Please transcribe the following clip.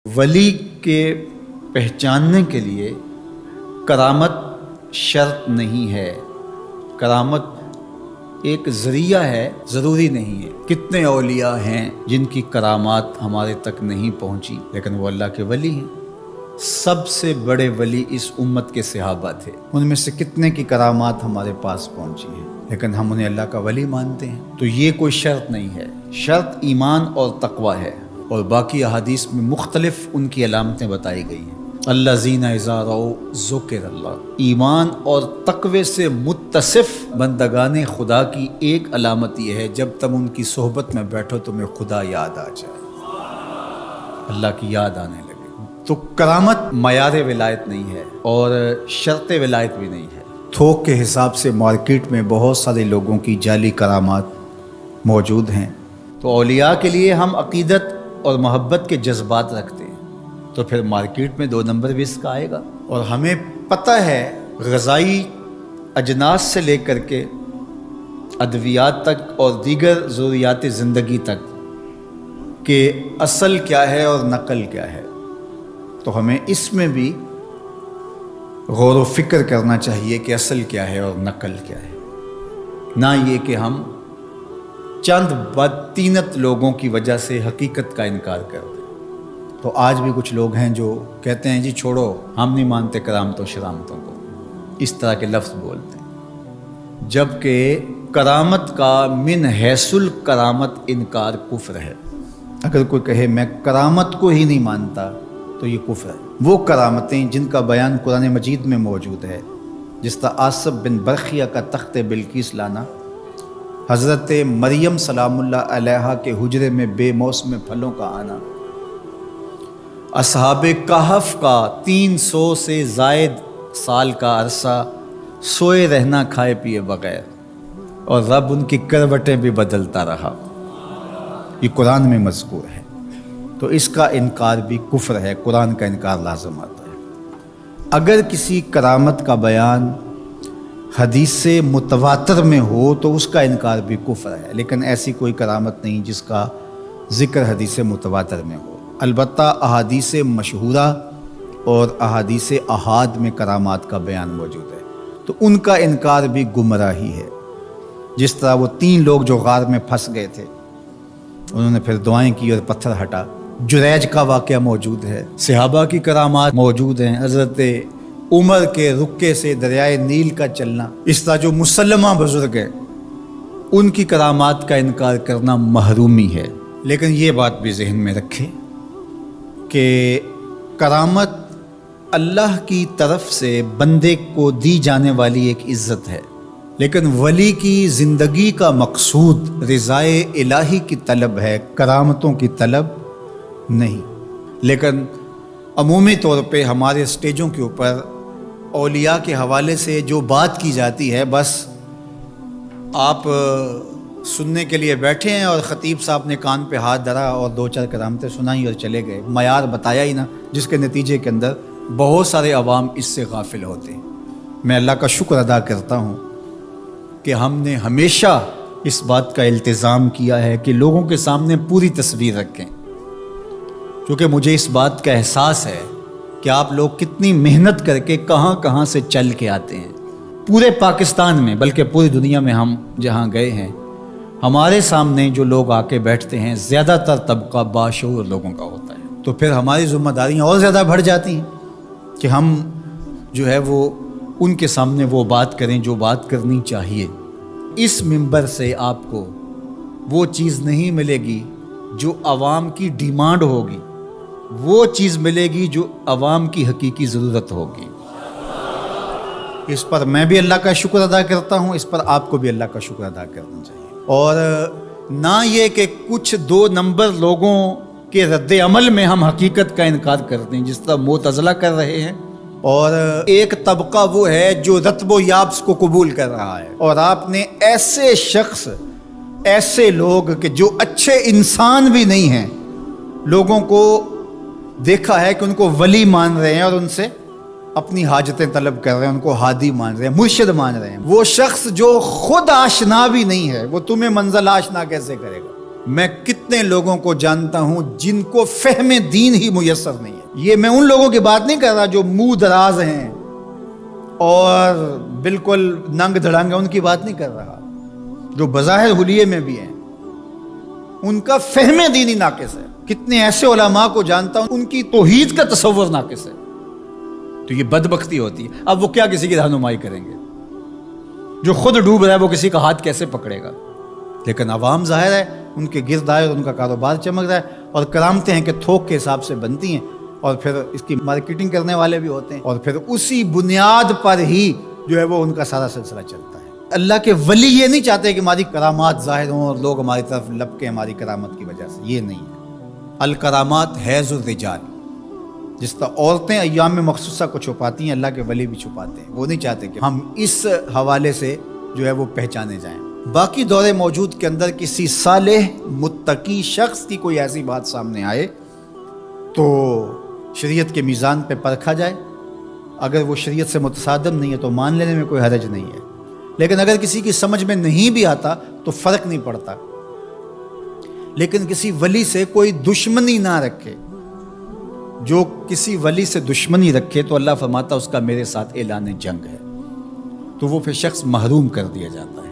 ولی کے پہچاننے کے لیے کرامت شرط نہیں ہے، کرامت ایک ذریعہ ہے، ضروری نہیں ہے۔ کتنے اولیاء ہیں جن کی کرامات ہمارے تک نہیں پہنچی لیکن وہ اللہ کے ولی ہیں۔ سب سے بڑے ولی اس امت کے صحابہ تھے، ان میں سے کتنے کی کرامات ہمارے پاس پہنچی ہیں لیکن ہم انہیں اللہ کا ولی مانتے ہیں۔ تو یہ کوئی شرط نہیں ہے، شرط ایمان اور تقوی ہے، اور باقی احادیث میں مختلف ان کی علامتیں بتائی گئی ہیں۔ الذین اذا رأوا ذکر اللہ، ایمان اور تقوی سے متصف بندگان خدا کی ایک علامت یہ ہے جب تم ان کی صحبت میں بیٹھو تمہیں خدا یاد آ جائے، اللہ کی یاد آنے لگے۔ تو کرامت معیار ولایت نہیں ہے اور شرط ولایت بھی نہیں ہے۔ تھوک کے حساب سے مارکیٹ میں بہت سارے لوگوں کی جعلی کرامات موجود ہیں، تو اولیاء کے لیے ہم عقیدت اور محبت کے جذبات رکھتے ہیں تو پھر مارکیٹ میں 2 نمبر بھی اس کا آئے گا۔ اور ہمیں پتہ ہے غذائی اجناس سے لے کر کے ادویات تک اور دیگر ضروریات زندگی تک کہ اصل کیا ہے اور نقل کیا ہے، تو ہمیں اس میں بھی غور و فکر کرنا چاہیے کہ اصل کیا ہے اور نقل کیا ہے، نہ یہ کہ ہم چند بدطینت لوگوں کی وجہ سے حقیقت کا انکار کر دیں۔ تو آج بھی کچھ لوگ ہیں جو کہتے ہیں جی چھوڑو، ہم نہیں مانتے کرامتوں شرامتوں کو، اس طرح کے لفظ بولتے ہیں، جبکہ کرامت کا من حیث الکرامت انکار کفر ہے۔ اگر کوئی کہے میں کرامت کو ہی نہیں مانتا تو یہ کفر ہے۔ وہ کرامتیں جن کا بیان قرآن مجید میں موجود ہے، جس طرح آصف بن برخیہ کا تخت بلقیس لانا، حضرت مریم سلام اللہ علیہا کے حجرے میں بے موسم پھلوں کا آنا، اصحاب کہف کا 300 سے زائد سال کا عرصہ سوئے رہنا کھائے پیے بغیر، اور رب ان کی کروٹیں بھی بدلتا رہا، یہ قرآن میں مذکور ہے۔ تو اس کا انکار بھی کفر ہے، قرآن کا انکار لازم آتا ہے۔ اگر کسی کرامت کا بیان حدیث سے متواتر میں ہو تو اس کا انکار بھی کفر ہے، لیکن ایسی کوئی کرامت نہیں جس کا ذکر حدیث متواتر میں ہو۔ البتہ احادیث مشہورہ اور احادیث احاد میں کرامات کا بیان موجود ہے، تو ان کا انکار بھی گمراہی ہے۔ جس طرح وہ 3 لوگ جو غار میں پھنس گئے تھے، انہوں نے پھر دعائیں کی اور پتھر ہٹا، جریج کا واقعہ موجود ہے، صحابہ کی کرامات موجود ہیں، حضرت عمر کے رکے سے دریائے نیل کا چلنا، اس طرح جو مسلمہ بزرگ ہیں ان کی کرامات کا انکار کرنا محرومی ہے۔ لیکن یہ بات بھی ذہن میں رکھے کہ کرامت اللہ کی طرف سے بندے کو دی جانے والی ایک عزت ہے، لیکن ولی کی زندگی کا مقصود رضائے الہی کی طلب ہے، کرامتوں کی طلب نہیں۔ لیکن عمومی طور پہ ہمارے اسٹیجوں کے اوپر اولیاء کے حوالے سے جو بات کی جاتی ہے، بس آپ سننے کے لیے بیٹھے ہیں اور خطیب صاحب نے کان پہ ہاتھ دھرا اور 2-4 کرامتیں سنائی اور چلے گئے، معیار بتایا ہی نہ، جس کے نتیجے کے اندر بہت سارے عوام اس سے غافل ہوتے ہیں۔ میں اللہ کا شکر ادا کرتا ہوں کہ ہم نے ہمیشہ اس بات کا التزام کیا ہے کہ لوگوں کے سامنے پوری تصویر رکھیں، کیونکہ مجھے اس بات کا احساس ہے کہ آپ لوگ کتنی محنت کر کے کہاں کہاں سے چل کے آتے ہیں، پورے پاکستان میں بلکہ پوری دنیا میں ہم جہاں گئے ہیں، ہمارے سامنے جو لوگ آ کے بیٹھتے ہیں زیادہ تر طبقہ باشعور لوگوں کا ہوتا ہے، تو پھر ہماری ذمہ داریاں اور زیادہ بڑھ جاتی ہیں کہ ہم جو ہے وہ ان کے سامنے وہ بات کریں جو بات کرنی چاہیے۔ اس منبر سے آپ کو وہ چیز نہیں ملے گی جو عوام کی ڈیمانڈ ہوگی، وہ چیز ملے گی جو عوام کی حقیقی ضرورت ہوگی۔ اس پر میں بھی اللہ کا شکر ادا کرتا ہوں، اس پر آپ کو بھی اللہ کا شکر ادا کرنا چاہیے، اور نہ یہ کہ کچھ 2 نمبر لوگوں کے رد عمل میں ہم حقیقت کا انکار کرتے ہیں، جس طرح معتزلہ کر رہے ہیں، اور ایک طبقہ وہ ہے جو رتب و یابس کو قبول کر رہا ہے، اور آپ نے ایسے شخص، ایسے لوگ کہ جو اچھے انسان بھی نہیں ہیں، لوگوں کو دیکھا ہے کہ ان کو ولی مان رہے ہیں اور ان سے اپنی حاجتیں طلب کر رہے ہیں، ان کو ہادی مان رہے ہیں، مرشد مان رہے ہیں۔ وہ شخص جو خود آشنا بھی نہیں ہے، وہ تمہیں منزل آشنا کیسے کرے گا؟ میں کتنے لوگوں کو جانتا ہوں جن کو فہم دین ہی میسر نہیں ہے. یہ میں ان لوگوں کی بات نہیں کر رہا جو منہ دراز ہیں اور بالکل ننگ دھڑنگ ہیں، ان کی بات نہیں کر رہا. جو بظاہر حلیے میں بھی ہیں ان کا فہم دینی ناقص ہے. کتنے ایسے علماء کو جانتا ہوں ان کی توحید کا تصور ناقص ہے. تو یہ بدبختی ہوتی ہے. اب وہ کیا کسی کی رہنمائی کریں گے؟ جو خود ڈوب رہا ہے وہ کسی کا ہاتھ کیسے پکڑے گا؟ لیکن عوام ظاہر ہے ان کے گرد آئے اور ان کا کاروبار چمک رہا ہے، اور کرامتیں ہیں کہ تھوک کے حساب سے بنتی ہیں، اور پھر اس کی مارکیٹنگ کرنے والے بھی ہوتے ہیں، اور پھر اسی بنیاد پر ہی جو ہے وہ ان کا سارا سلسلہ چلتا ہے. اللہ کے ولی یہ نہیں چاہتے کہ ہماری کرامات ظاہر ہوں اور لوگ ہماری طرف لپکیں ہماری کرامت کی وجہ سے. یہ نہیں ہے. الکرامات حیض الرجال. جس طرح عورتیں ایام مخصوصہ کو چھپاتی ہیں، اللہ کے ولی بھی چھپاتے ہیں. وہ نہیں چاہتے کہ ہم اس حوالے سے جو ہے وہ پہچانے جائیں. باقی دور موجود کے اندر کسی صالح متقی شخص کی کوئی ایسی بات سامنے آئے تو شریعت کے میزان پہ پرکھا جائے. اگر وہ شریعت سے متصادم نہیں ہے تو مان لینے میں کوئی حرج نہیں ہے. لیکن اگر کسی کی سمجھ میں نہیں بھی آتا تو فرق نہیں پڑتا. لیکن کسی ولی سے کوئی دشمنی نہ رکھے. جو کسی ولی سے دشمنی رکھے تو اللہ فرماتا اس کا میرے ساتھ اعلان جنگ ہے، تو وہ پھر شخص محروم کر دیا جاتا ہے.